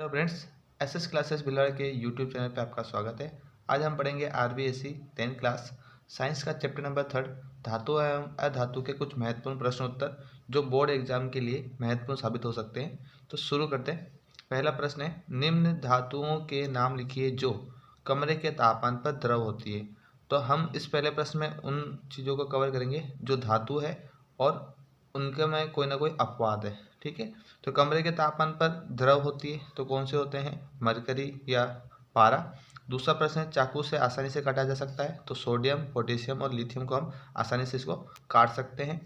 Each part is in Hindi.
Hello friends, SS classes Bhilwara के यूट्यूब चैनल पे आपका स्वागत है। आज हम पढ़ेंगे आरबीएससी 10th क्लास साइंस का चैप्टर नंबर 3 धातु एवं अधातु के कुछ महत्वपूर्ण प्रश्न उत्तर जो बोर्ड एग्जाम के लिए महत्वपूर्ण साबित हो सकते हैं। तो शुरू करते हैं। पहला प्रश्न है, निम्न धातुओं के नाम लिखिए जो कमरे के तापमान पर द्रव होती है। तो हम इस पहले प्रश्न में उन चीज़ों को कवर करेंगे जो धातु है और उनके में कोई ना कोई अपवाद है। ठीक है, तो कमरे के तापमान पर द्रव होती है तो कौन से होते हैं? मरकरी या पारा। दूसरा प्रश्न है, चाकू से आसानी से काटा जा सकता है तो सोडियम, पोटेशियम और लिथियम को हम आसानी से इसको काट सकते हैं।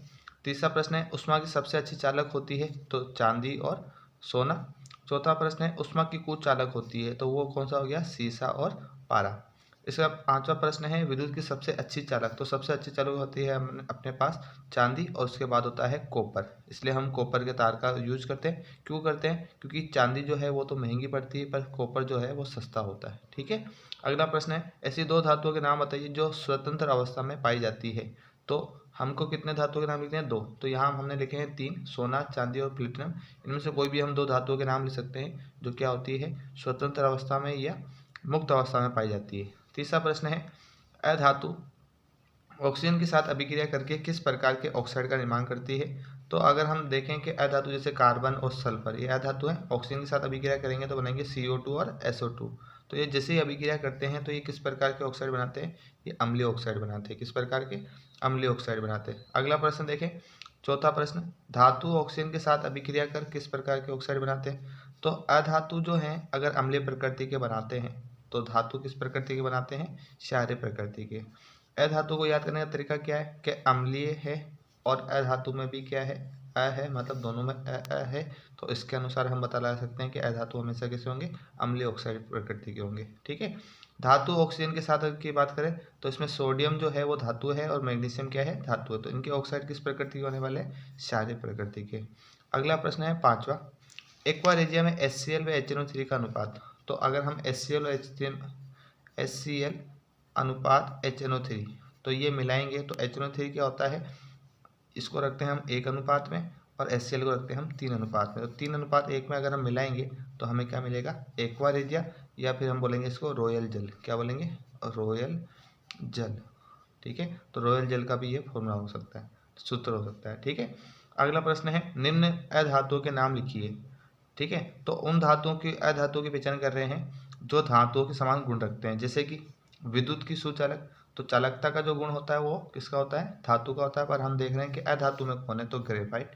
तीसरा प्रश्न है, ऊष्मा की सबसे अच्छी चालक होती है तो चांदी और सोना। चौथा प्रश्न है, ऊष्मा की कुचालक होती है तो वो कौन सा हो गया? सीसा और पारा। इसका पांचवा प्रश्न है, विद्युत की सबसे अच्छी चालक। तो सबसे अच्छी चालक होती है अपने पास चांदी और उसके बाद होता है कॉपर। इसलिए हम कॉपर के तार का यूज करते हैं। क्यों करते हैं? क्योंकि चांदी जो है वो तो महंगी पड़ती है पर कॉपर जो है वो सस्ता होता है। ठीक है, अगला प्रश्न है, ऐसी दो धातुओं के नाम बताइए जो स्वतंत्र अवस्था में पाई जाती है। तो हमको कितने धातुओं के नाम लिखने हैं? दो। तो यहाँ हमने लिखे हैं तीन, सोना, चांदी और प्लेटिनम। इनमें से कोई भी हम दो धातुओं के नाम लिख सकते हैं जो क्या होती है? स्वतंत्र अवस्था में या मुक्त अवस्था में पाई जाती है। तीसरा प्रश्न है, अधातु ऑक्सीजन के साथ अभिक्रिया करके किस प्रकार के ऑक्साइड का निर्माण करती है। तो अगर हम देखें कि अधातु जैसे कार्बन और सल्फर ये अधातु है, ऑक्सीजन के साथ अभिक्रिया करेंगे तो बनेंगे CO2 और SO2। तो ये जैसे ही अभिक्रिया करते हैं तो ये किस प्रकार के ऑक्साइड बनाते हैं? ये अम्लीय ऑक्साइड बनाते हैं। किस प्रकार के? अम्लीय ऑक्साइड बनाते हैं। अगला प्रश्न देखें, चौथा प्रश्न, धातु ऑक्सीजन के साथ अभिक्रिया कर किस प्रकार के ऑक्साइड बनाते हैं। तो अधातु जो है अगर अम्लीय प्रकृति के बनाते हैं तो धातु किस प्रकृति के बनाते हैं? क्षारीय प्रकृति के। अधातु को याद करने का तरीका क्या है कि अम्लीय है और अधातु में भी क्या है? अ है, मतलब दोनों में अ है। तो इसके अनुसार हम बता लगा सकते हैं कि अधातु हमेशा कैसे होंगे? अम्लीय ऑक्साइड प्रकृति के होंगे। ठीक है, धातु ऑक्सीजन के साथ की बात करें तो इसमें सोडियम जो है वो धातु है और मैग्नीशियम क्या है? धातु है। तो इनके ऑक्साइड किस प्रकृति के होने वाले हैं? क्षारीय प्रकृति के। अगला प्रश्न है पांचवा, एक्वा रेजिया में HCl व HNO3 का अनुपात। तो अगर हम HCl और HCl अनुपात HNO3 तो ये मिलाएंगे तो HNO3 क्या होता है? इसको रखते हैं हम 1 अनुपात में और HCl को रखते हैं हम 3 अनुपात में। तो 3:1 में अगर हम मिलाएंगे तो हमें क्या मिलेगा? एक्वा रेजिया, या फिर हम बोलेंगे इसको रॉयल जल। क्या बोलेंगे? रॉयल जल। ठीक है, तो रॉयल जल का भी ये फॉर्मूला हो सकता है, सूत्र हो सकता है। ठीक है, अगला प्रश्न है, निम्न अधातुओं के नाम लिखिए। ठीक है, तो उन धातुओं की अधातुओं की पहचान कर रहे हैं जो धातुओं के समान गुण रखते हैं। जैसे कि विद्युत की सुचालक, तो चालकता का जो गुण होता है वो किसका होता है? धातु का होता है। पर हम देख रहे हैं कि अधातु में कौन है? तो ग्रेफाइट।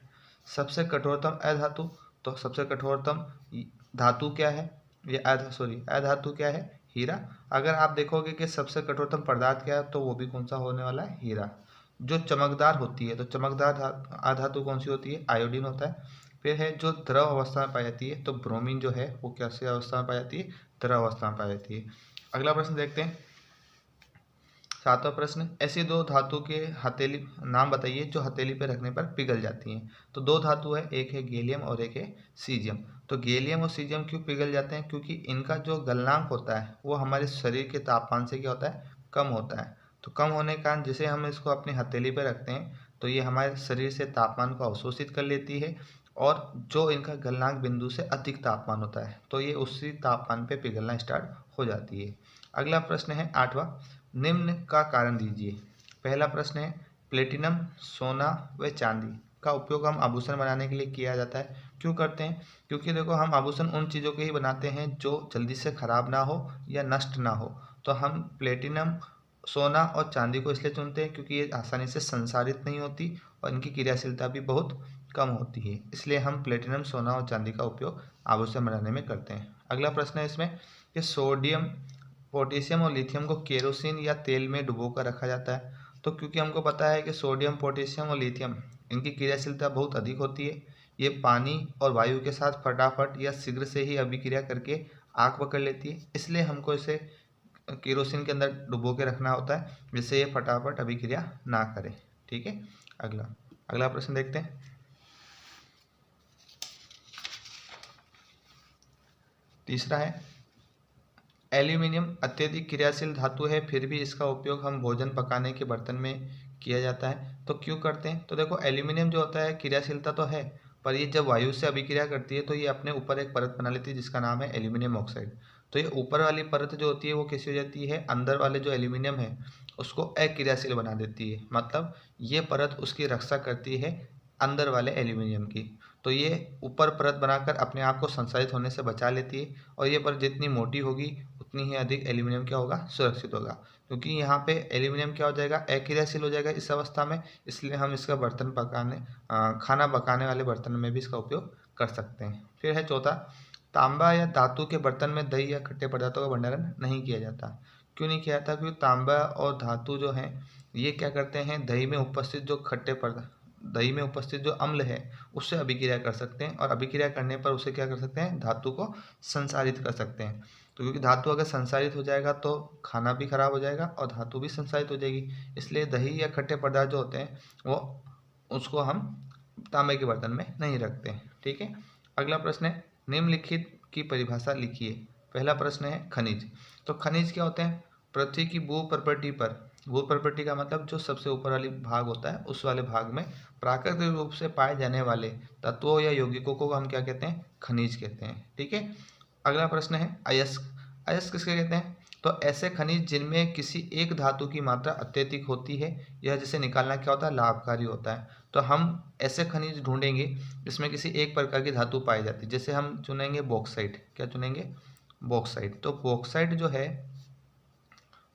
सबसे कठोरतम अधातु, तो सबसे कठोरतम धातु क्या है? ये अधातु क्या है? हीरा। अगर आप देखोगे कि सबसे कठोरतम पदार्थ क्या है तो वो भी कौन सा होने वाला है? हीरा। जो चमकदार होती है तो चमकदार अधातु कौन सी होती है? आयोडीन होता है। फिर है जो द्रव अवस्था में पाई जाती है तो ब्रोमीन जो है वो कैसी अवस्था में पाई जाती है? द्रव अवस्था में पाई जाती है। अगला प्रश्न देखते हैं, सातवां प्रश्न, ऐसी दो धातु के हथेली नाम बताइए जो हथेली पर रखने पर पिघल जाती हैं। तो दो धातु है, एक है गैलियम और एक है सीजियम। तो गैलियम और सीजियम क्यों पिघल जाते हैं? क्योंकि इनका जो गलनांक होता है वो हमारे शरीर के तापमान से क्या होता है? कम होता है। तो कम होने के कारण जैसे हम इसको अपनी हथेली पर रखते हैं तो ये हमारे शरीर से तापमान को अवशोषित कर लेती है और जो इनका गलनांक बिंदु से अधिक तापमान होता है तो ये उसी तापमान पे पिघलना स्टार्ट हो जाती है। अगला प्रश्न है आठवां, निम्न का कारण दीजिए। पहला प्रश्न है, प्लेटिनम, सोना व चांदी का उपयोग हम आभूषण बनाने के लिए किया जाता है। क्यों करते हैं? क्योंकि देखो हम आभूषण उन चीज़ों के ही बनाते हैं जो जल्दी से खराब ना हो या नष्ट ना हो। तो हम प्लेटिनम, सोना और चांदी को इसलिए चुनते हैं क्योंकि ये आसानी से संसारित नहीं होती और इनकी क्रियाशीलता भी बहुत कम होती है। इसलिए हम प्लेटिनम, सोना और चांदी का उपयोग आभूषण बनाने में करते हैं। अगला प्रश्न है इसमें कि सोडियम, पोटेशियम और लिथियम को केरोसिन या तेल में डुबोकर रखा जाता है। तो क्योंकि हमको पता है कि सोडियम, पोटेशियम और लिथियम इनकी क्रियाशीलता बहुत अधिक होती है। ये पानी और वायु के साथ फटाफट या शीघ्र से ही अभिक्रिया करके आग पकड़ लेती है। इसलिए हमको इसे केरोसिन के अंदर डुबो के रखना होता है जिससे ये फटाफट अभिक्रिया ना करे। ठीक है, अगला अगला प्रश्न देखते हैं। तीसरा है, एल्यूमिनियम अत्यधिक क्रियाशील धातु है फिर भी इसका उपयोग हम भोजन पकाने के बर्तन में किया जाता है। तो क्यों करते हैं? तो देखो एल्यूमिनियम जो होता है क्रियाशीलता तो है पर ये जब वायु से अभिक्रिया करती है तो ये अपने ऊपर एक परत बना लेती है जिसका नाम है एल्यूमिनियम ऑक्साइड। तो ये ऊपर वाली परत जो होती है वो कैसी हो जाती है, अंदर वाले जो एल्यूमिनियम है उसको अक्रियाशील बना देती है, मतलब ये परत उसकी रक्षा करती है अंदर वाले एल्यूमिनियम की। तो ये ऊपर परत बनाकर अपने आप को संसाधित होने से बचा लेती है, और ये परत जितनी मोटी होगी उतनी ही अधिक एल्यूमिनियम क्या होगा, सुरक्षित होगा। क्योंकि यहाँ पे एल्यूमिनियम क्या हो जाएगा, अक्रियाशील हो जाएगा इस अवस्था में, इसलिए हम इसका बर्तन पकाने खाना पकाने वाले बर्तन में भी इसका उपयोग कर सकते हैं। फिर है चौथा, तांबा या धातु के बर्तन में दही या खट्टे पदार्थों का भंडारण नहीं किया जाता। क्यों नहीं किया जाता? क्योंकि तांबा और धातु जो है ये क्या करते हैं, दही में उपस्थित जो खट्टे पदार्थ, दही में उपस्थित जो अम्ल है उससे अभिक्रिया कर सकते हैं, और अभिक्रिया करने पर उसे क्या कर सकते हैं, धातु को संसारित कर सकते हैं। तो क्योंकि धातु अगर संसारित हो जाएगा तो खाना भी खराब हो जाएगा और धातु भी संसारित हो जाएगी, इसलिए दही या खट्टे पदार्थ जो होते हैं वो उसको हम तांबे के बर्तन में नहीं रखते हैं। ठीक है, अगला प्रश्न है, निम्नलिखित की परिभाषा लिखिए। पहला प्रश्न है खनिज। तो खनिज क्या होते हैं? पृथ्वी की भू प्रॉपर्टी पर, भू प्रॉपर्टी का मतलब जो सबसे ऊपर वाली भाग होता है उस वाले भाग में प्राकृतिक रूप से पाए जाने वाले तत्वों या यौगिकों को हम क्या कहते हैं, खनिज कहते हैं। ठीक है, अगला प्रश्न है अयस्क। अयस्क किसके कहते हैं? तो ऐसे खनिज जिनमें किसी एक धातु की मात्रा अत्यधिक होती है, यह जिसे निकालना क्या होता है, लाभकारी होता है। तो हम ऐसे खनिज ढूंढेंगे जिसमें किसी एक प्रकार की धातु पाई जाती है। जैसे हम चुनेंगे बॉक्साइट। क्या चुनेंगे? बॉक्साइट। तो बॉक्साइट जो है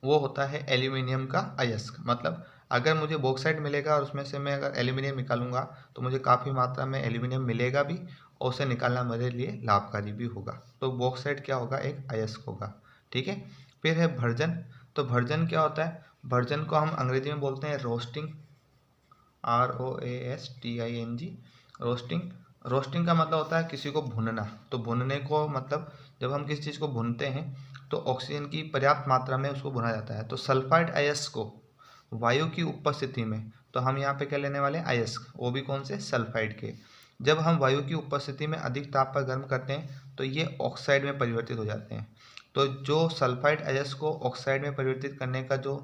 वो होता है एल्यूमिनियम का अयस्क। मतलब अगर मुझे बॉक्साइट मिलेगा और उसमें से मैं अगर एल्यूमिनियम निकालूंगा तो मुझे काफ़ी मात्रा में एल्यूमिनियम मिलेगा भी, और उसे निकालना मेरे लिए लाभकारी भी होगा। तो बॉक्साइट क्या होगा, एक अयस्क होगा। ठीक है, फिर है भर्जन। तो भर्जन क्या होता है? भर्जन को हम अंग्रेजी में बोलते हैं रोस्टिंग, ROASTING, रोस्टिंग। रोस्टिंग का मतलब होता है किसी को भुनना। तो भुनने को मतलब जब हम किसी चीज़ को भुनते हैं तो ऑक्सीजन की पर्याप्त मात्रा में उसको भुना जाता है। तो सल्फाइड अयस्क को वायु की उपस्थिति में, तो हम यहाँ पे क्या लेने वाले हैं, अयस्क, वो भी कौन से, सल्फाइड के। जब हम वायु की उपस्थिति में अधिक ताप पर गर्म करते हैं तो ये ऑक्साइड में परिवर्तित हो जाते हैं। तो जो सल्फाइड अयस्क को ऑक्साइड में परिवर्तित करने का जो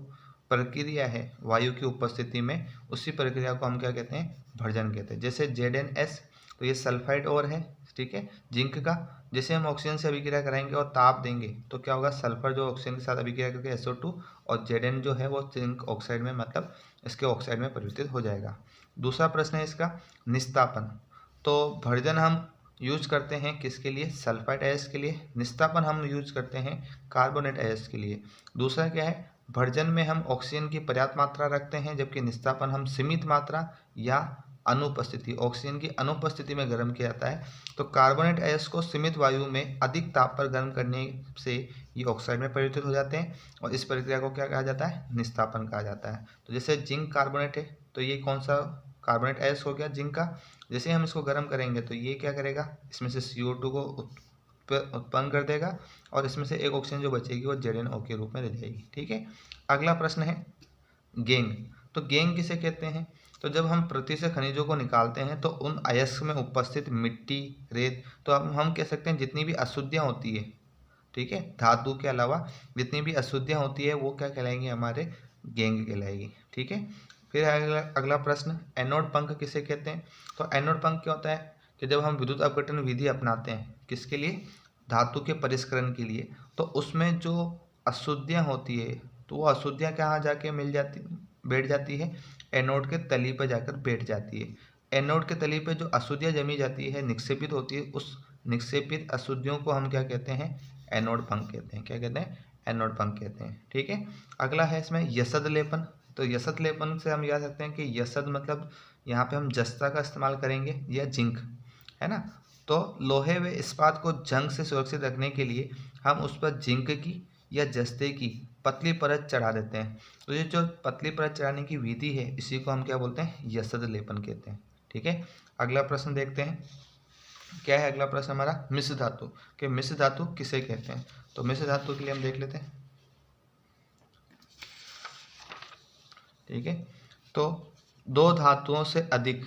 प्रक्रिया है वायु की उपस्थिति में, उसी प्रक्रिया को हम क्या कहते हैं, भर्जन कहते हैं। जैसे ZnS, तो ये सल्फाइड और है, ठीक है, जिंक का। जैसे हम ऑक्सीजन से अभिक्रिया कराएंगे और ताप देंगे तो क्या होगा, सल्फर जो ऑक्सीजन के साथ अभिक्रिया करके SO2, और Zn जो है वो जिंक ऑक्साइड में, मतलब इसके ऑक्साइड में परिवर्तित हो जाएगा। दूसरा प्रश्न है इसका निस्तापन। तो भर्जन हम यूज करते हैं किसके लिए, सल्फाइड अयस्क के लिए। निस्तापन हम यूज करते हैं कार्बोनेट अयस्क के लिए। दूसरा क्या है, भर्जन में हम ऑक्सीजन की पर्याप्त मात्रा रखते हैं, जबकि निस्तापन हम सीमित मात्रा या अनुपस्थिति, ऑक्सीजन की अनुपस्थिति में गर्म किया जाता है। तो कार्बोनेट अयस्क को सीमित वायु में अधिक ताप पर गर्म करने से ये ऑक्साइड में परिवर्तित हो जाते हैं, और इस प्रक्रिया को क्या कहा जाता है, निस्तापन कहा जाता है। तो जैसे जिंक कार्बोनेट है, तो ये कौन सा कार्बोनेट अयस्क हो गया, जिंक का। जैसे हम इसको गर्म करेंगे तो ये क्या करेगा, इसमें से CO2 को उत्पन्न कर देगा, और इसमें से एक ऑक्सीजन जो बचेगी वो ZnO के रूप में रह जाएगी। ठीक है, अगला प्रश्न है गैंग। तो गैंग किसे कहते हैं? तो जब हम पृथ्वी से खनिजों को निकालते हैं तो उन अयस्क में उपस्थित मिट्टी, रेत, तो हम कह सकते हैं जितनी भी अशुद्धियाँ होती है, ठीक है, धातु के अलावा जितनी भी अशुद्धियाँ होती है वो क्या कहलाएंगी, हमारे गैंग कहलाएगी। ठीक है, फिर अगला प्रश्न, एनोड पंख किसे कहते हैं? तो एनोड पंख क्या होता है कि जब हम विद्युत अपघटन विधि अपनाते हैं, किसके लिए, धातु के परिष्करण के लिए, तो उसमें जो अशुद्धियाँ होती है तो वो अशुद्धियाँ कहाँ जाके बैठ जाती है, एनोड के तली पर जाकर बैठ जाती है। एनोड के तली पर जो अशुद्धियाँ जमी जाती है, निक्षेपित होती है, उस निक्षेपित अशुद्धियों को हम क्या कहते हैं, एनोड पंख कहते हैं। क्या कहते हैं, एनोड पंख कहते हैं। ठीक है, अगला है इसमें यसद लेपन। तो यसद लेपन से हम याद रखते हैं कि यसद मतलब यहाँ पे हम जस्ता का इस्तेमाल करेंगे या जिंक, है ना। तो लोहे व इस्पात को जंग से सुरक्षित रखने के लिए हम उस पर जिंक की या जस्ते की पतली परत चढ़ा देते हैं। तो ये जो पतली परत चढ़ाने की विधि है इसी को हम क्या बोलते हैं, यसद लेपन कहते हैं। ठीक है, अगला प्रश्न देखते हैं, क्या है अगला प्रश्न हमारा, मिश्र धातु कि मिश्र धातु किसे कहते हैं? तो मिश्र धातु के लिए हम देख लेते हैं। ठीक है, तो दो धातुओं से अधिक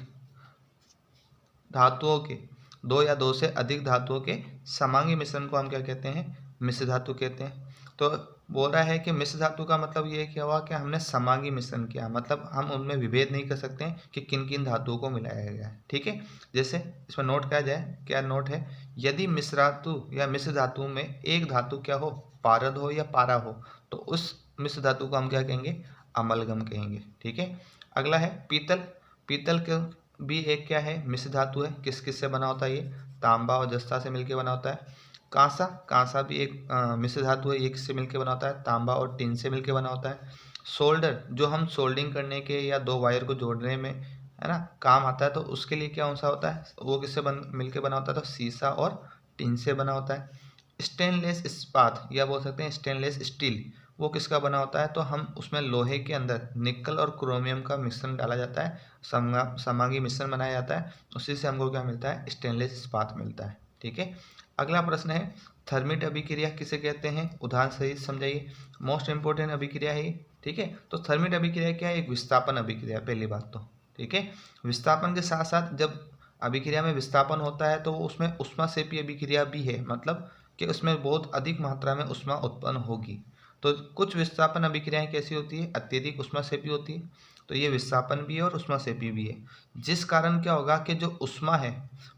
धातुओं के, दो या दो से अधिक धातुओं के समांगी मिश्रण को हम क्या कहते हैं, मिश्र धातु कहते हैं। तो बोल रहा है कि मिश्र धातु का मतलब ये क्या हुआ कि हमने समांगी मिश्रण किया, मतलब हम उनमें विभेद नहीं कर सकते हैं कि किन किन धातुओं को मिलाया गया है। ठीक है, जैसे इसमें नोट किया जाए, क्या नोट है, यदि मिश्र धातु या मिश्र धातु में एक धातु क्या हो, पारद हो या पारा हो, तो उस मिश्र धातु को हम क्या कहेंगे, अमलगम कहेंगे। ठीक है, अगला है पीतल। पीतल के भी एक क्या है, मिश्र धातु है। किस किस से बना होता है ये, तांबा और जस्ता से मिलकर बना होता है। कांसा, कांसा भी एक मिश्र धातु है, एक से मिलकर बना होता है, तांबा और टिन से मिलकर बना होता है। सोल्डर, जो हम सोल्डिंग करने के या दो वायर को जोड़ने में है ना काम आता है, तो उसके लिए क्या सा होता है, वो किससे मिलकर बना होता है, तो सीसा और टिन से बना होता है। स्टेनलेस इस्पात या बोल सकते हैं स्टेनलेस स्टील, वो किसका बना होता है, तो हम उसमें लोहे के अंदर निकल और क्रोमियम का मिश्रण डाला जाता है, समांगी मिश्रण बनाया जाता है, उसी से हमको क्या मिलता है, स्टेनलेस इस्पात मिलता है। ठीक है, अगला प्रश्न है थर्मिट अभिक्रिया किसे कहते हैं, उदाहरण सहित समझाइए। मोस्ट इंपोर्टेंट अभिक्रिया है। ठीक है, तो थर्मिट अभिक्रिया क्या है, एक विस्थापन अभिक्रिया, पहली बात तो। ठीक है, विस्थापन के साथ साथ जब अभिक्रिया में विस्थापन होता है तो उसमें उष्माक्षेपी अभिक्रिया भी है, मतलब कि उसमें बहुत अधिक मात्रा में ऊष्मा उत्पन्न होगी। तो कुछ विस्थापन अभिक्रियाएं कैसी होती है, अत्यधिक ऊष्माक्षेपी होती है, तो ये विस्थापन भी है और ऊष्माक्षेपी भी है, जिस कारण क्या होगा कि जो ऊष्मा है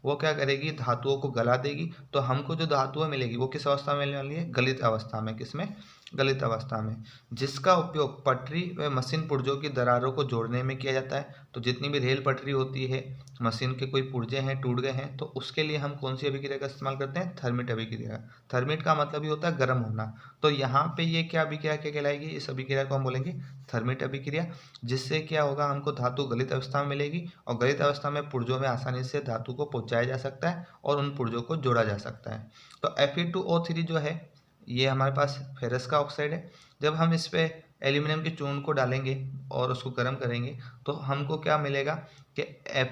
वो क्या करेगी, धातुओं को गला देगी। तो हमको जो धातुएं मिलेगी वो किस अवस्था में मिलने वाली है, गलित अवस्था में। किसमें, गलित अवस्था में, जिसका उपयोग पटरी व मशीन पुर्जों की दरारों को जोड़ने में किया जाता है। तो जितनी भी रेल पटरी होती है, मशीन के कोई पुर्जे हैं टूट गए हैं, तो उसके लिए हम कौन सी अभिक्रिया का इस्तेमाल करते हैं, थर्मिट अभिक्रिया। थर्मिट का मतलब ही होता है गर्म होना। तो यहाँ पे ये क्या अभिक्रिया क्या कहलाएगी, इस अभिक्रिया को हम बोलेंगे थर्मिट अभिक्रिया, जिससे क्या होगा, हमको धातु गलित अवस्था में मिलेगी और गलित अवस्था में पुर्जों में आसानी से धातु को पहुंचाया जा सकता है और उन पुर्जों को जोड़ा जा सकता है। तो Fe2O3 जो है ये हमारे पास फेरस का ऑक्साइड है। जब हम इस पे एल्यूमिनियम के चूर्ण को डालेंगे और उसको गर्म करेंगे तो हमको क्या मिलेगा कि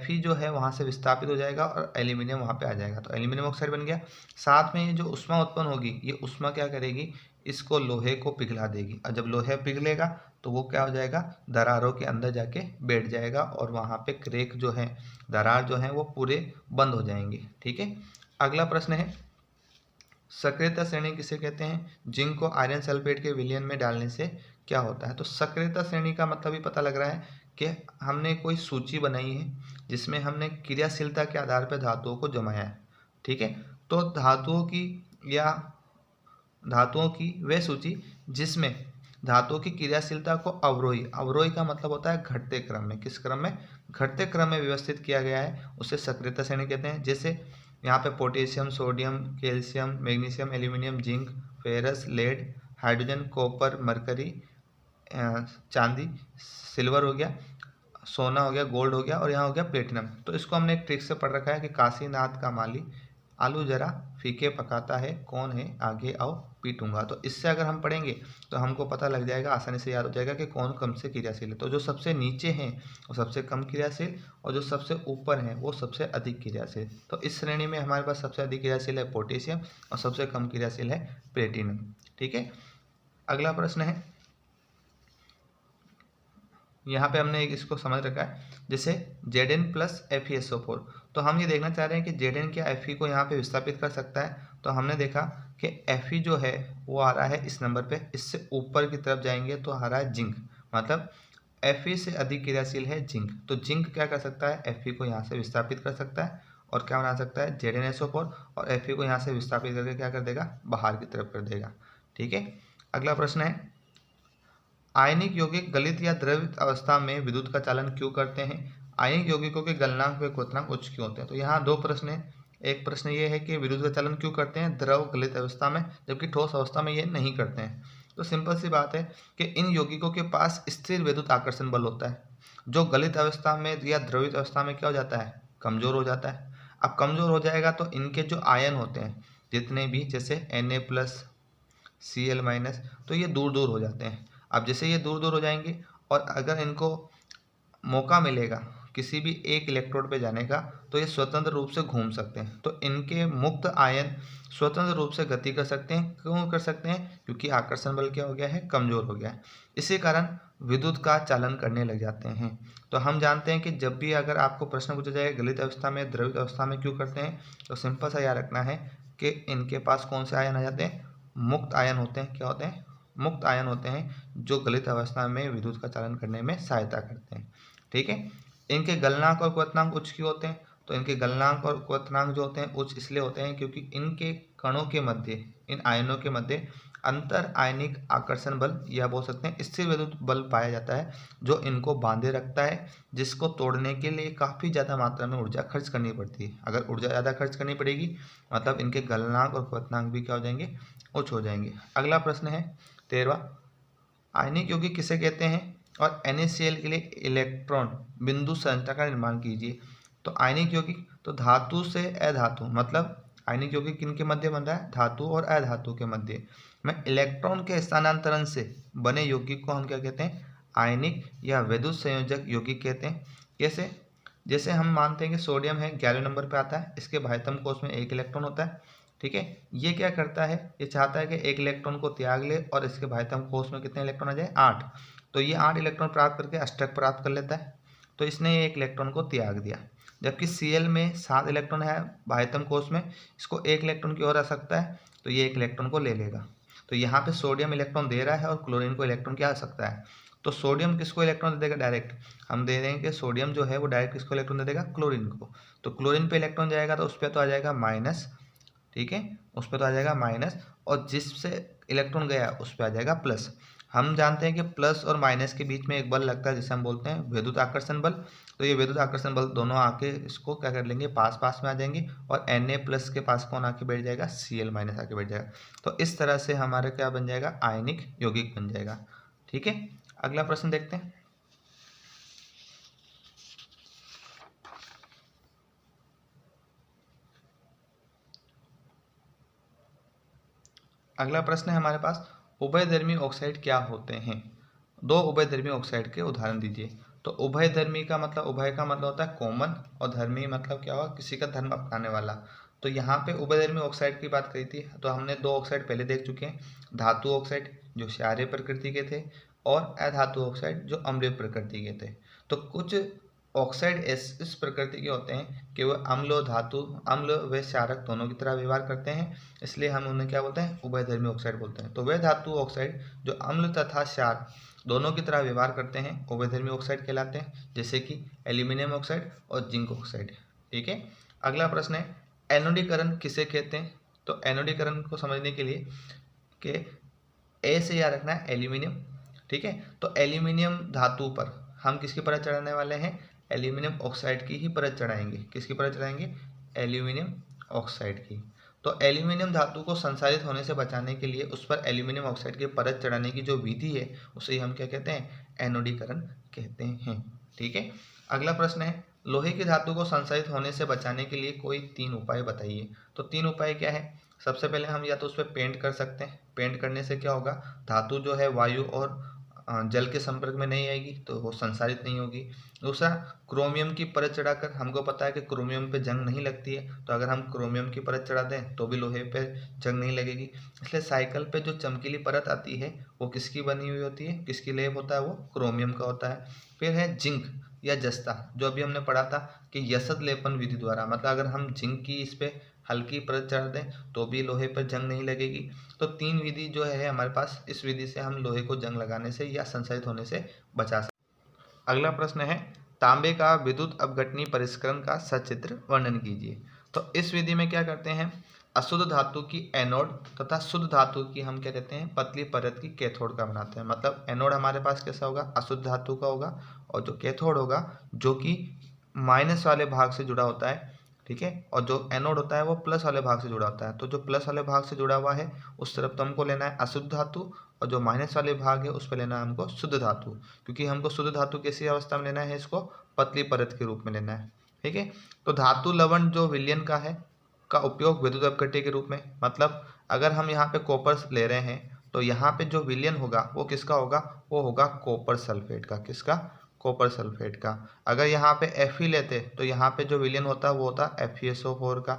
Fe जो है वहाँ से विस्थापित हो जाएगा और एल्यूमिनियम वहाँ पे आ जाएगा, तो एल्यूमिनियम ऑक्साइड बन गया। साथ में ये जो ऊष्मा उत्पन्न होगी, ये ऊष्मा क्या करेगी, इसको लोहे को पिघला देगी, और जब लोहे पिघलेगा तो वो क्या हो जाएगा, दरारों के अंदर जाके बैठ जाएगा और वहाँ पे क्रैक जो है, दरार जो है वो पूरे बंद हो जाएंगे। ठीक है, अगला प्रश्न है सक्रियता श्रेणी किसे कहते हैं, जिंक को आयरन सल्फेट के विलयन में डालने से क्या होता है। तो सक्रियता श्रेणी का मतलब ही पता लग रहा है कि हमने कोई सूची बनाई है जिसमें हमने क्रियाशीलता के आधार पर धातुओं को जमाया है। ठीक है, तो धातुओं की वह सूची जिसमें धातुओं की क्रियाशीलता को अवरोही, अवरोही का मतलब होता है घटते क्रम में, किस क्रम में, घटते क्रम में व्यवस्थित किया गया है, उसे सक्रियता श्रेणी कहते हैं। जैसे यहाँ पे potassium, sodium, calcium, magnesium, aluminium, zinc, ferrous, lead, hydrogen, copper, mercury, चांदी, सिल्वर हो गया, सोना हो गया, गोल्ड हो गया, और यहाँ हो गया प्लेटिनम। तो इसको हमने एक ट्रिक से पढ़ रखा है कि काशीनाथ का माली आलू जरा फीके पकाता है, कौन है आगे आओ पीटूंगा। तो इससे अगर हम पढ़ेंगे तो हमको पता लग जाएगा, आसानी से याद हो जाएगा कि कौन कम से क्रियाशील है। तो जो सबसे नीचे हैं वो सबसे कम क्रियाशील और जो सबसे ऊपर हैं वो सबसे अधिक क्रियाशील। तो इस श्रेणी में हमारे पास सबसे अधिक क्रियाशील है पोटेशियम और सबसे कम क्रियाशील है प्लेटिनम। ठीक है, अगला प्रश्न है, यहाँ पे हमने एक इसको समझ रखा है, जैसे Zn प्लस FeSO4। तो हम ये देखना चाह रहे हैं कि Zn क्या Fe को यहाँ पे विस्थापित कर सकता है। तो हमने देखा कि Fe जो है वो आ रहा है इस नंबर पे, इससे ऊपर की तरफ जाएंगे तो आ रहा है जिंक, मतलब Fe से अधिक क्रियाशील है जिंक। तो जिंक क्या कर सकता है, Fe को यहाँ से विस्थापित कर सकता है और क्या बना सकता है, ZnSO4, और Fe को यहाँ से विस्थापित करके क्या कर देगा, बाहर की तरफ कर देगा। ठीक है, अगला प्रश्न है, आयनिक यौगिक गलित या द्रवित अवस्था में विद्युत का चालन क्यों करते हैं। आयनिक यौगिकों के गलनांक व क्वथनांक उच्च क्यों होते हैं। तो यहाँ दो प्रश्न है, एक प्रश्न ये है कि विद्युत का चालन क्यों करते हैं द्रव गलित अवस्था में, जबकि ठोस अवस्था में ये नहीं करते हैं। तो सिंपल सी बात है कि इन यौगिकों के पास स्थिर विद्युत आकर्षण बल होता है, जो गलित अवस्था में या द्रवित अवस्था में क्या हो जाता है, कमजोर हो जाता है। अब कमजोर हो जाएगा तो इनके जो आयन होते हैं जितने भी, जैसे Na+, Cl-, तो ये दूर दूर हो जाते हैं। अब जैसे ये दूर दूर हो जाएंगे और अगर इनको मौका मिलेगा किसी भी एक इलेक्ट्रोड पे जाने का तो ये स्वतंत्र रूप से घूम सकते हैं। तो इनके मुक्त आयन स्वतंत्र रूप से गति कर सकते हैं। क्यों कर सकते हैं, क्योंकि आकर्षण बल क्या हो गया है, कमजोर हो गया है। इसी कारण विद्युत का चालन करने लग जाते हैं। तो हम जानते हैं कि जब भी अगर आपको प्रश्न पूछा जाए गलित अवस्था में द्रवित अवस्था में क्यों करते हैं, तो सिंपल सा याद रखना है कि इनके पास कौन से आयन आ जाते हैं, मुक्त आयन होते हैं। क्या होते हैं? मुक्त आयन होते हैं, जो गलित अवस्था में विद्युत का चालन करने में सहायता करते हैं। ठीक है। इनके गलनांक और क्वथनांक उच्च क्यों होते हैं? तो इनके गलनांक और क्वथनांक जो होते हैं उच्च इसलिए होते हैं क्योंकि इनके कणों के मध्य, इन आयनों के मध्य अंतर आयनिक आकर्षण बल या बोल सकते हैं स्थिर विद्युत बल पाया जाता है, जो इनको बांधे रखता है, जिसको तोड़ने के लिए काफ़ी ज़्यादा मात्रा में ऊर्जा खर्च करनी पड़ती है। अगर ऊर्जा ज़्यादा खर्च करनी पड़ेगी मतलब इनके गलनांक और क्वथनांक भी क्या हो जाएंगे? उच्च हो जाएंगे। अगला प्रश्न है 13वां, आयनिक यौगिक किसे कहते हैं और NaCl के लिए इलेक्ट्रॉन बिंदु संरचना का निर्माण कीजिए। तो आयनिक यौगिक, तो धातु से अधातु, मतलब आयनिक यौगिक किनके मध्य बन रहा है? धातु और अधातु के मध्य में इलेक्ट्रॉन के स्थानांतरण से बने यौगिक को हम क्या कहते हैं? आयनिक या विद्युत संयोजक यौगिक कहते हैं। कैसे? जैसे हम मानते हैं कि सोडियम है, 11 नंबर पे आता है, इसके भाइतम कोश में 1 इलेक्ट्रॉन होता है। ठीक है। ये क्या करता है? ये चाहता है कि 1 इलेक्ट्रॉन को त्याग ले और इसके भाइतम कोश में कितने इलेक्ट्रॉन आ जाए? 8। तो ये 8 इलेक्ट्रॉन प्राप्त करके अष्टक प्राप्त कर लेता है, तो इसने ये 1 इलेक्ट्रॉन को त्याग दिया। जबकि Cl में 7 इलेक्ट्रॉन है भाइतम कोश में, इसको 1 इलेक्ट्रॉन की ओर आ सकता है, तो ये 1 इलेक्ट्रॉन को ले लेगा। तो यहाँ पे सोडियम इलेक्ट्रॉन दे रहा है और क्लोरीन को इलेक्ट्रॉन क्या आ सकता है? तो सोडियम किसको इलेक्ट्रॉन दे देगा? डायरेक्ट हम दे देंगे कि सोडियम जो है वो डायरेक्ट किसको इलेक्ट्रॉन दे देगा? क्लोरीन को। तो क्लोरीन पे इलेक्ट्रॉन जाएगा तो उस पर तो आ जाएगा माइनस। ठीक है, उस पर तो आ जाएगा माइनस, और जिससे इलेक्ट्रॉन गया उस पर आ जाएगा प्लस। हम जानते हैं कि प्लस और माइनस के बीच में एक बल लगता है जिसे हम बोलते हैं विद्युत आकर्षण बल। तो ये विद्युत आकर्षण बल दोनों आके इसको क्या कर लेंगे? पास पास में आ जाएंगे, और Na प्लस के पास कौन आके बैठ जाएगा? Cl माइनस आके बैठ जाएगा। तो इस तरह से हमारा क्या बन जाएगा? आयनिक यौगिक बन जाएगा। ठीक है। अगला प्रश्न देखते हैं। अगला प्रश्न है हमारे पास, उभयधर्मी ऑक्साइड क्या होते हैं? 2 उभयधर्मी ऑक्साइड के उदाहरण दीजिए। तो उभयधर्मी का मतलब, उभय का मतलब होता है कॉमन, और धर्मी मतलब क्या हुआ? किसी का धर्म अपनाने वाला। तो यहाँ पे उभयधर्मी ऑक्साइड की बात करी थी, तो हमने 2 ऑक्साइड पहले देख चुके हैं, धातु ऑक्साइड जो क्षारीय प्रकृति के थे, और अधातु ऑक्साइड जो अम्लीय प्रकृति के थे। तो कुछ ऑक्साइड इस प्रकृति के होते हैं कि वह अम्ल धातु, अम्ल व क्षारक दोनों की तरह व्यवहार करते हैं, इसलिए हम उन्हें क्या बोलते हैं? उभयधर्मी ऑक्साइड बोलते हैं। तो वे धातु ऑक्साइड जो अम्ल तथा क्षार दोनों की तरह व्यवहार करते हैं उभयधर्मी ऑक्साइड कहलाते हैं, जैसे कि एल्यूमिनियम ऑक्साइड और जिंक ऑक्साइड। ठीक है। अगला प्रश्न है, एनोडीकरण किसे कहते हैं? तो एनोडीकरण को समझने के लिए कि ए से याद रखना है एल्यूमिनियम। ठीक है। तो एल्यूमिनियम धातु पर हम किसकी परत चढ़ाने वाले हैं? एल्यूमिनियम ऑक्साइड की ही परत चढ़ाएंगे। किसकी परत चढ़ाएंगे? एल्यूमिनियम ऑक्साइड की। तो एल्यूमिनियम धातु को संसाधित होने से बचाने के लिए उस पर एल्यूमिनियम ऑक्साइड की परत चढ़ाने की जो विधि है उसे हम क्या कहते हैं? एनोडीकरण कहते हैं। ठीक है। अगला प्रश्न है, लोहे की धातु को संसाधित होने से बचाने के लिए कोई 3 उपाय बताइए। तो 3 उपाय क्या है? सबसे पहले हम या तो उस पर पेंट कर सकते हैं। पेंट करने से क्या होगा? धातु जो है वायु और जल के संपर्क में नहीं आएगी, तो वो संसारित नहीं होगी। दूसरा, क्रोमियम की परत चढ़ाकर, हमको पता है कि क्रोमियम पे जंग नहीं लगती है, तो अगर हम क्रोमियम की परत चढ़ा दें तो भी लोहे पे जंग नहीं लगेगी। इसलिए साइकिल पे जो चमकीली परत आती है वो किसकी बनी हुई होती है? किसकी लेप होता है? वो क्रोमियम का होता है। फिर है जिंक या जस्ता, जो अभी हमने पढ़ा था कि यसद लेपन विधि द्वारा, मतलब अगर हम जिंक की इस पे हल्की परत चढ़ा दें तो भी लोहे पर जंग नहीं लगेगी। तो 3 विधि जो है हमारे पास, इस विधि से हम लोहे को जंग लगाने से या संसाधित होने से बचा सकते। अगला प्रश्न है, तांबे का विद्युत अपघटनी परिष्करण का सचित्र वर्णन कीजिए। तो इस विधि में क्या करते हैं? अशुद्ध धातु की एनोड तथा शुद्ध धातु की हम क्या कहते हैं? पतली परत की कैथोड का बनाते हैं। मतलब एनोड हमारे पास कैसा होगा? अशुद्ध धातु का होगा, और जो कैथोड होगा जो कि माइनस वाले भाग से जुड़ा होता है। ठीक है। और जो एनोड होता है वो प्लस वाले भाग से जुड़ा होता है। तो जो प्लस वाले भाग से जुड़ा हुआ है उस तरफ तो हमको लेना है अशुद्ध धातु, और जो माइनस वाले भाग है उस पर लेना है हमको शुद्ध धातु, क्योंकि हमको शुद्ध धातु कैसी अवस्था में लेना है? इसको पतली परत के रूप में लेना है। ठीक है। तो धातु लवण जो विलयन का है का उपयोग विद्युत अपघट्य के रूप में, मतलब अगर हम यहाँ पे कॉपर ले रहे हैं तो यहाँ पे जो विलयन होगा वो किसका होगा? वो होगा कॉपर सल्फेट का। किसका? कॉपर सल्फेट का। अगर यहाँ पे Fe लेते तो यहाँ पे जो विलयन होता वो होता FeSO4 का,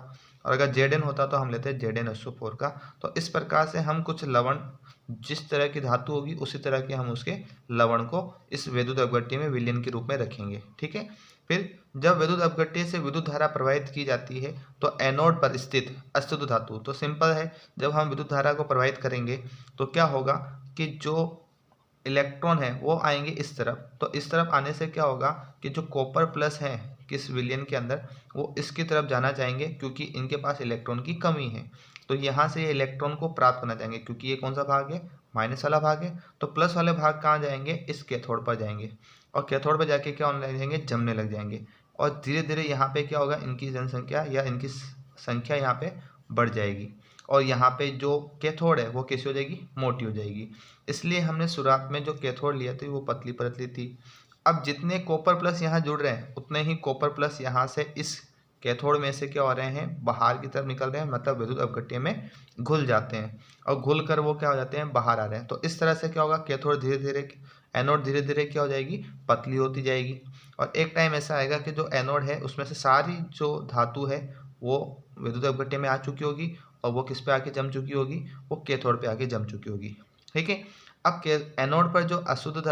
और अगर Zn होता तो हम लेते ZnSO4 का। तो इस प्रकार से हम कुछ लवण, जिस तरह की धातु होगी उसी तरह के हम उसके लवण को इस विद्युत अपघट्य में विलयन के रूप में रखेंगे। ठीक है। फिर जब विद्युत अपघट्य से विद्युत धारा प्रवाहित की जाती है तो एनोड पर स्थित अशुद्ध धातु, तो सिंपल है, जब हम विद्युत धारा को प्रवाहित करेंगे तो क्या होगा कि जो इलेक्ट्रॉन है वो आएंगे इस तरफ, तो इस तरफ आने से क्या होगा कि जो कॉपर प्लस है किस विलयन के अंदर वो इसकी तरफ जाना चाहेंगे क्योंकि इनके पास इलेक्ट्रॉन की कमी है। तो यहाँ से ये इलेक्ट्रॉन को प्राप्त करना चाहेंगे क्योंकि ये कौन सा भाग है, माइनस वाला भाग है। तो प्लस वाले भाग कहाँ जाएंगे, इस कैथोड पर जाएंगे और कैथोड पर जाके क्या होने लग जाएंगे, जमने लग जाएंगे और धीरे धीरे यहाँ पे क्या होगा, इनकी जनसंख्या या इनकी संख्या यहाँ पे बढ़ जाएगी और यहाँ पे जो कैथोड है वो कैसी हो जाएगी, मोटी हो जाएगी। इसलिए हमने शुरुआत में जो कैथोड लिया थी वो पतली पतली थी। अब जितने कॉपर प्लस यहाँ जुड़ रहे हैं उतने ही कॉपर प्लस यहाँ से इस कैथोड में से क्या हो रहे हैं, बाहर की तरफ निकल रहे हैं, मतलब विद्युत अपघट्य में घुल जाते हैं और घुल कर वो क्या हो जाते हैं, बाहर आ रहे हैं। तो इस तरह से क्या होगा, कैथोड धीरे धीरे, एनोड धीरे धीरे क्या हो जाएगी, पतली होती जाएगी और एक टाइम ऐसा आएगा कि जो एनोड है उसमें से सारी जो धातु है वो विद्युत अपघट्य में आ चुकी होगी और वो किस पे आके जम चुकी होगी, वो कैथोड पे आके जम चुकी होगी। ठीक है, अब एनोड पर जो अशुद्ध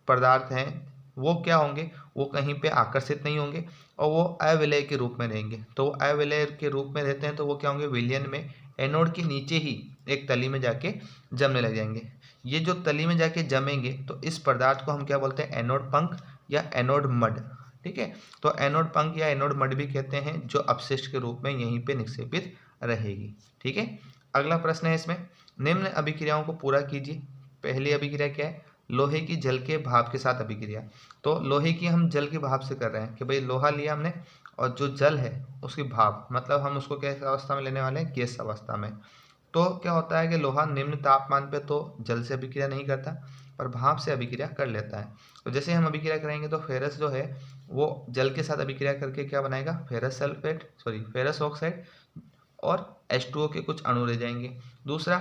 पदार्थ हैं वो क्या होंगे, वो कहीं पे आकर्षित नहीं होंगे और वो अविलेय के रूप में रहेंगे। तो वो अविलेय के रूप में रहते हैं तो वो क्या होंगे, विलयन में एनोड के नीचे ही एक तली में जाके जमने लग जाएंगे। ये जो तली में जाके जमेंगे तो इस पदार्थ को हम क्या बोलते हैं, एनोड पंख या एनोड मड। ठीक है, तो एनोड पंख या एनोड मड भी कहते हैं, जो अपशिष्ट के रूप में यहीं पे निक्षेपित रहेगी। ठीक है, अगला प्रश्न है इसमें, निम्न अभिक्रियाओं को पूरा कीजिए। पहली अभिक्रिया क्या है, लोहे की जल के भाप के साथ अभिक्रिया। तो लोहे की हम जल के भाप से कर रहे हैं कि भाई लोहा लिया हमने और जो जल है उसकी भाप, मतलब हम उसको किस अवस्था में लेने वाले हैं, गैस अवस्था में। तो क्या होता है कि लोहा निम्न तापमान पे तो जल से अभिक्रिया नहीं करता पर भाप से अभिक्रिया कर लेता है। तो जैसे हम अभिक्रिया करेंगे तो फेरस जो है वो जल के साथ अभिक्रिया करके क्या बनाएगा, ferrous sulphate, sorry ferrous oxide और H2O के कुछ अणु रह जाएंगे। दूसरा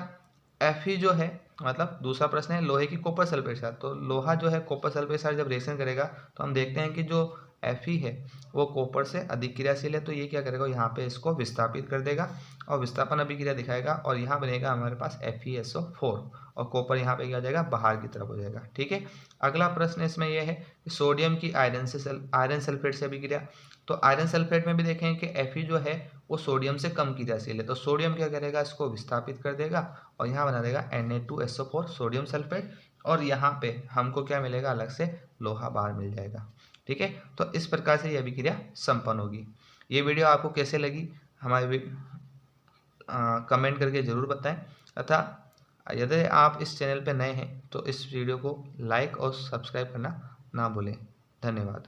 Fe जो है, मतलब दूसरा प्रश्न है लोहे की कॉपर सल्फेट के साथ। तो लोहा जो है कॉपर सल्फेट के साथ जब रिएक्शन करेगा तो हम देखते हैं कि जो Fe है वो कॉपर से अधिक क्रियाशील है, तो ये क्या करेगा, यहाँ पे इसको विस्थापित कर देगा और विस्थापन अभिक्रिया दिखाएगा और यहाँ बनेगा हमारे पास FeSO4 और कॉपर यहाँ पे क्या हो जाएगा, बाहर की तरफ हो जाएगा। ठीक है, अगला प्रश्न इसमें यह है कि सोडियम की आयरन सल्फेट से अभिक्रिया। तो आयरन सल्फेट में भी देखें कि Fe जो है वो सोडियम से कम क्रियाशील है, तो सोडियम क्या करेगा, इसको विस्थापित कर देगा और यहाँ बना देगा Na2SO4 सोडियम सल्फेट और यहाँ पे हमको क्या मिलेगा, अलग से लोहा बाहर मिल जाएगा। ठीक है, तो इस प्रकार से ये अभिक्रिया संपन्न होगी। ये वीडियो आपको कैसे लगी हमारे कमेंट करके ज़रूर बताएं तथा यदि आप इस चैनल पर नए हैं तो इस वीडियो को लाइक और सब्सक्राइब करना ना भूलें। धन्यवाद।